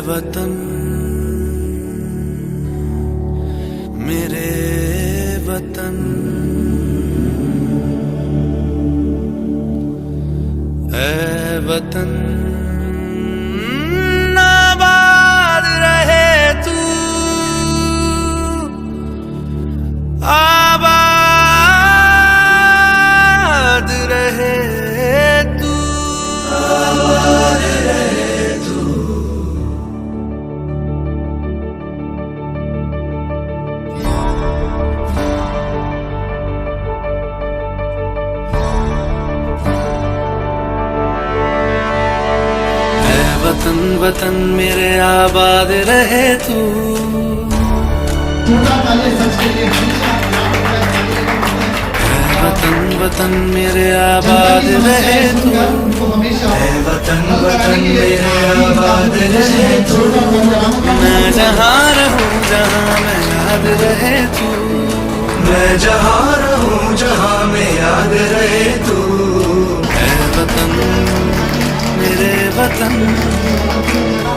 वतन मेरे वतन, ऐ वतन आबाद रहे तू, आबाद रहे तू, आबाद रहे तू। वतन वतन मेरे आबाद रहे तू, वतन वतन मेरे आबाद रहे तू, वतन वतन मेरे आबाद रहे तू। मैं जहाँ रहूँ जहाँ मैं याद रहे तू, मैं जहाँ रहूँ जहाँ मैं याद रहे तू। ऐ वतन मेरे वतन,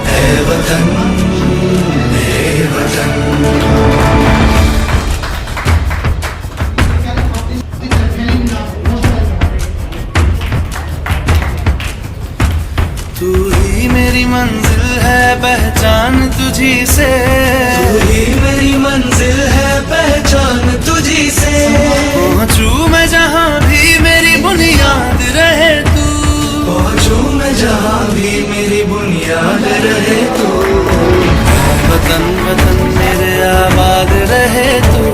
ऐ वतन मेरे वतन। तू ही मेरी मंजिल है पहचान तुझी से, तू ही मेरी मंजिल है पहचान तुझी से। पहुँचूं मैं जहाँ भी मेरी बुनियाद रहे तू, पहुँचूं मैं जहाँ भी मेरी बुनियाद रहे तू। वतन वतन मेरे आबाद रहे तू,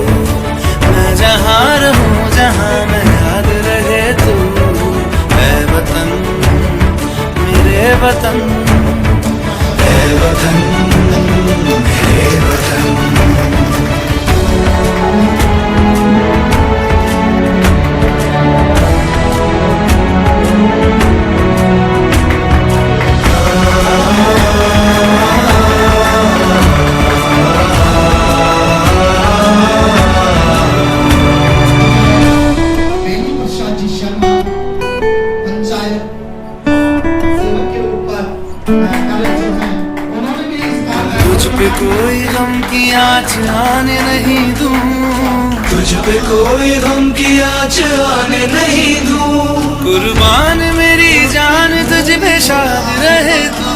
मैं जहाँ रहूँ जहाँ मैं याद रहे तू। ऐ वतन मेरे वतन, ऐ वतन मेरे वतन। तुझ पे कोई गम की आँच आने नहीं दूं, तुझ पे कोई गम की आँच आने नहीं दूं। कुर्बान मेरी जान तुझ पे शाद रहे तू,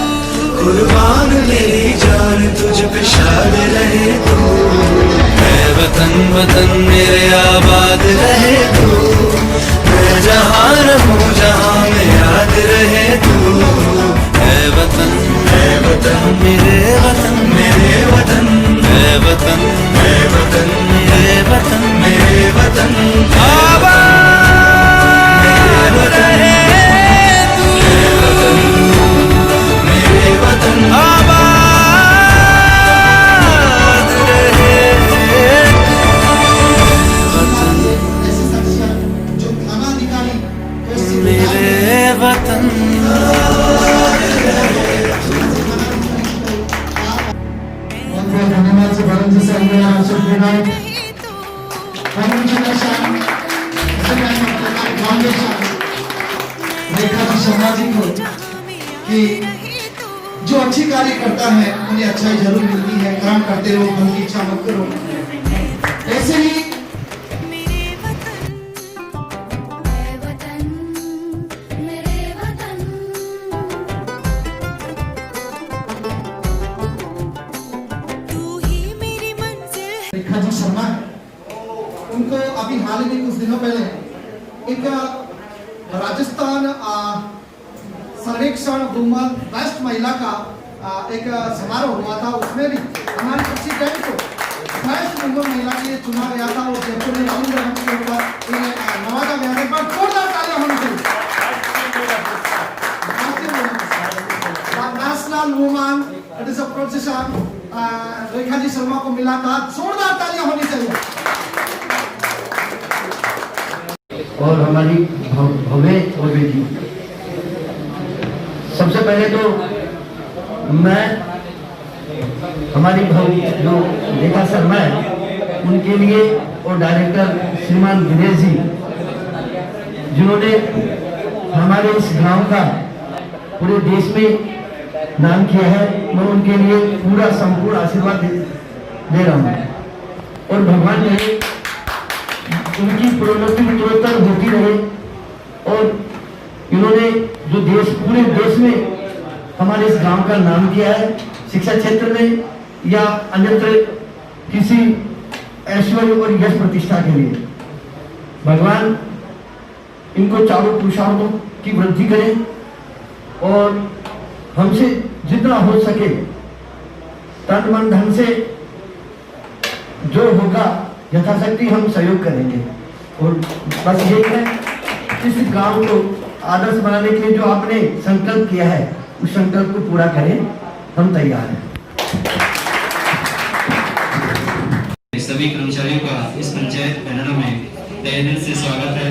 कुर्बान मेरी जान तुझ पे शाद रहे तू। ऐ वतन वतन मेरे आबाद रहे तू, मैं जहाँ रहूँ जहाँ मैं याद रहे तू। ऐ वतन मेरे वतन, मेरे वतन, ऐ वतन, ऐ वतन मेरे वतन, मेरे वतन। आबाद रहे तू, मेरे वतन, आबाद रहे तू। वतन मेरे वतन, कि जो अच्छी कार्य करता है उन्हें अच्छाई जरूर मिलती है। काम करते रहो, मन की इच्छा मत करो। ऐसे ही रेखा जी शर्मा है, उनको अभी हाल ही में कुछ दिनों पहले एक राजस्थान सर्वेक्षण वुमन बेस्ट महिला का एक समारोह हुआ था। उसमें भी हमारी प्रेसिडेंट को बेस्ट वुमन महिला के लिए चुना गया था और जयपुर में राहुल गांधी के ऊपर नवाजा गया था। पर जोरदार तालियां होनी चाहिए। National woman it is a procession Rekha ji Sharma को मिला था। जोरदार तालियां होनी चाहिए। और हमारी भव्य और बेटी, सबसे पहले तो मैं हमारी जो रेखा शर्मा है उनके लिए और डायरेक्टर श्रीमान दिनेश जी जिन्होंने हमारे इस गांव का पूरे देश में नाम किया है, मैं उनके लिए पूरा संपूर्ण आशीर्वाद दे रहा हूँ और भगवान करे उनकी प्रोन्नति उत्तरोत्तर होती रहे। और इन्होंने जो पूरे देश में हमारे इस गांव का नाम किया है, शिक्षा क्षेत्र में या अन्यत्र किसी ऐश्वर्य और यश प्रतिष्ठा के लिए, भगवान इनको चारों पुरुषार्थों की वृद्धि करे और हमसे जितना हो सके तन मन धन से जो होगा यथाशक्ति हम सहयोग करेंगे। और बस यही है, इस गांव को आदर्श बनाने के लिए जो आपने संकल्प किया है उस संकल्प को पूरा करें, हम तैयार हैं। सभी कर्मचारियों का इस पंचायत पैनल में तहे दिल से स्वागत है।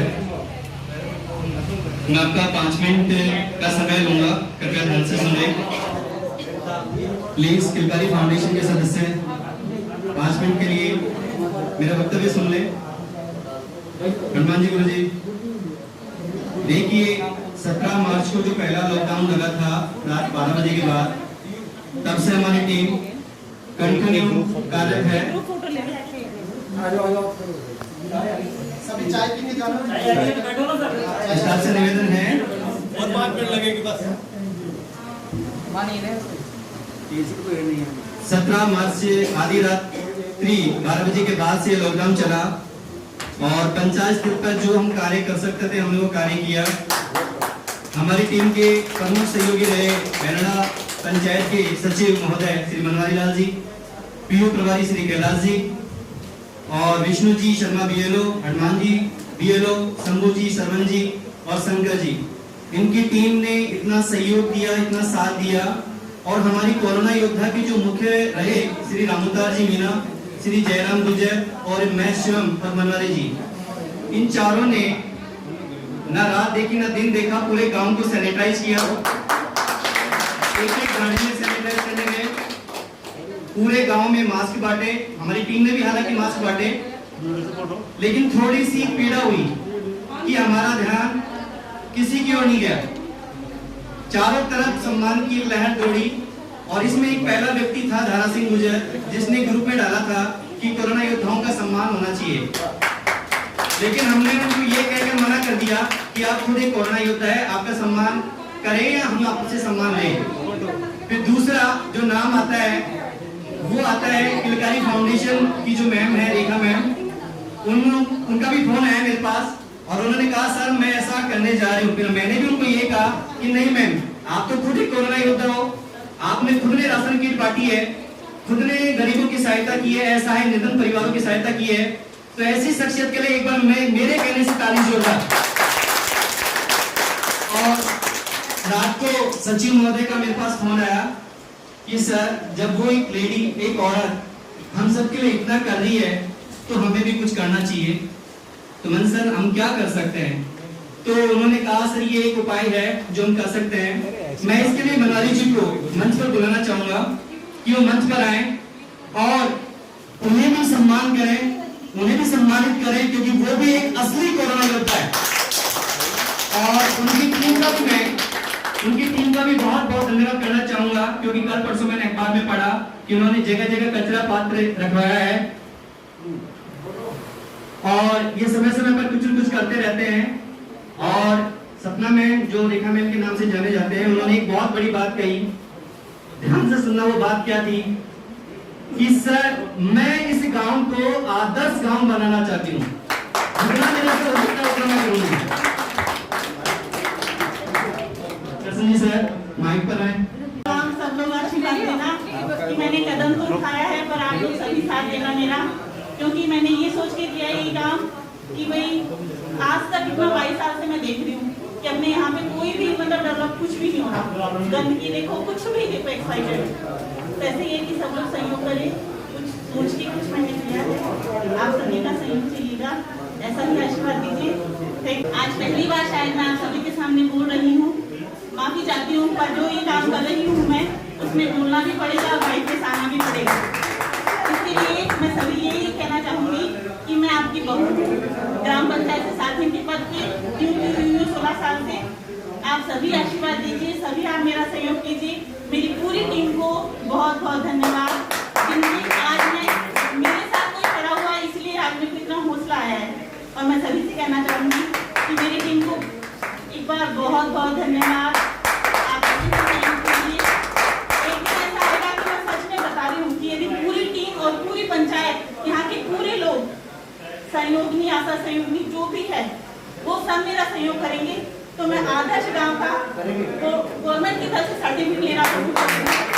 मैं आपका 5 मिनट का समय लूंगा, कृपया ध्यान से सुने। प्लीज किलकारी फाउंडेशन के सदस्य 5 मिनट के लिए मेरा वक्तव्य सुन ले। हनुमान जी गुरु जी, देखिए 17 मार्च को जो पहला लॉकडाउन लगा था रात 12 बजे के बाद, तब से हमारी टीम कंटिन्यू कार्यरत है। सभी चाय पीने जाना स्टाफ से निवेदन है और 5 मिनट लगेगी बस। 17 मार्च से आधी रात 12 बजे के बाद से लॉकडाउन चला और पंचायत स्तर पर जो हम कार्य कर सकते थे हमने वो कार्य किया। हमारी टीम के प्रमुख सहयोगी रहे बेरड़ा पंचायत के सचिव महोदय श्री मनवारी लाल जी, पीओ प्रभारी श्री कैलाश जी और विष्णु जी शर्मा बीएलओ, हनुमान जी बीएलओ, शंभू जी, सरवन जी और शंकर जी। इनकी टीम ने इतना सहयोग दिया, इतना साथ दिया। और हमारी कोरोना योद्धा की जो मुख्य रहे श्री रामोतार जी मीना, श्री जयराम गुजर और मैं शिवम और मनवारी जी, इन चारों ने ना रात देखी ना दिन देखा, पूरे गांव को सैनिटाइज किया। एक गाड़ी में सैनिटाइज करने गए, पूरे गांव में मास्क बांटे। हमारी टीम ने भी हालांकि मास्क बांटे, लेकिन थोड़ी सी पीड़ा हुई कि हमारा ध्यान किसी की ओर नहीं गया। चारों तरफ सम्मान की लहर दौड़ी और इसमें एक पहला व्यक्ति था धारा सिंह गुजर, जिसने ग्रुप में डाला था कि कोरोना योद्धाओं का सम्मान होना चाहिए। लेकिन हमने उनको ये कहकर मना कर दिया कि आप खुद एक कोरोना योद्धा है, आपका सम्मान करें या हम आपसे सम्मान लें। फिर दूसरा जो नाम आता है वो आता है किलकारी फाउंडेशन की जो मैम है रेखा मैम, उनका भी फोन आया मेरे पास और उन्होंने कहा सर मैं ऐसा करने जा रही हूँ। फिर मैंने भी उनको ये कहा कि नहीं मैम, आप तो खुद ही कोरोना योद्धा हो, आपने खुद ने राशन किट बांटी है, खुद ने गरीबों की सहायता की है, ऐसा है निर्धन परिवारों की सहायता की है, तो ऐसी शख्सियत के लिए एक बार मैं मेरे कहने से ताली जोरदार। और रात को सचिव महोदय का मेरे पास फोन आया कि सर जब वो एक लेडी, एक औरत हम सबके लिए इतना कर रही है तो हमें भी कुछ करना चाहिए। तो मन सर हम क्या कर सकते हैं? तो उन्होंने कहा सर ये एक उपाय है जो हम कर सकते हैं। मैं इसके लिए मनवारी जी को मंच पर बुलाना चाहूंगा कि वो मंच पर आए और उन्हें भी सम्मान करें, उन्हें भी सम्मानित करें, क्योंकि वो भी एक असली कोरोना योद्धा है। और उनकी टीम का भी बहुत बहुत धन्यवाद करना चाहूंगा, क्योंकि कल परसों मैंने अखबार में पढ़ा कि उन्होंने जगह जगह कचरा पात्र रखवाया है और ये समय समय पर कुछ न कुछ करते रहते हैं। और सपना में जो रेखा मैम के नाम से जाने जाते हैं, उन्होंने एक बहुत बड़ी बात कही, ध्यान से सुनना। वो बात क्या थी कि सर मैं इस गांव को आदर्श गांव बनाना चाहती हूँ, जितना मेरे से हो सकता है उतना मैं करूंगी। कृष्ण जी सर माइक पर आए। सब लोग आशीर्वाद देना कि मैंने कदम तो उठाया है, पर आप लोग सभी साथ देना मेरा, क्योंकि मैंने ये सोच के किया ये काम कि भाई आज तक इतना 22 साल से मैं देख रही हूँ कि अपने यहाँ पे कोई भी मतलब डेवलप कुछ भी नहीं हो रहा, गंदगी देखो, कुछ भी देखो, एक्साइटेड। ऐसे ये कि सब लोग सहयोग करें, कुछ सोच के कुछ मैंने किया है, आप सभी का सहयोग चाहिएगा, ऐसा ही आशीर्वाद दीजिए। आज पहली बार शायद मैं आप सभी के सामने बोल रही हूँ, माफी चाहती हूँ, पर जो ये काम कर रही हूँ मैं उसमें बोलना भी पड़ेगा और भाई पे आना भी पड़ेगा। इसके लिए मैं सभी यही कहना चाहूंगी कि मैं आपकी बहू ग्राम पंचायत से साथियों के पद पे 16 साल से आप सभी आशीर्वाद दीजिए, सभी आप मेरा सहयोग कीजिए। मेरी पूरी टीम को बहुत बहुत धन्यवाद। जिनकी आज मैं मेरे साथ कोई खड़ा हुआ है, इसलिए आज मेरे को इतना हौसला आया है। और मैं सभी से कहना चाहूँगी कि मेरी टीम को एक बार बहुत बहुत धन्यवाद। आप अच्छे से सहयोग कीजिए। एक दिन ऐसा आएगा कि मैं सच में बता रही हूँ कि यदि पूरी टीम और पूरी पंचायत, यहाँ के पूरे लोग, सहयोगिनी, आशा सहयोगिनी जो भी है, वो सब मेरा सहयोग करेंगे, तो मैं आदर्श गांव का तो गवर्नमेंट की तरफ से सर्टिफिकेट लेना शुरू करूँगी।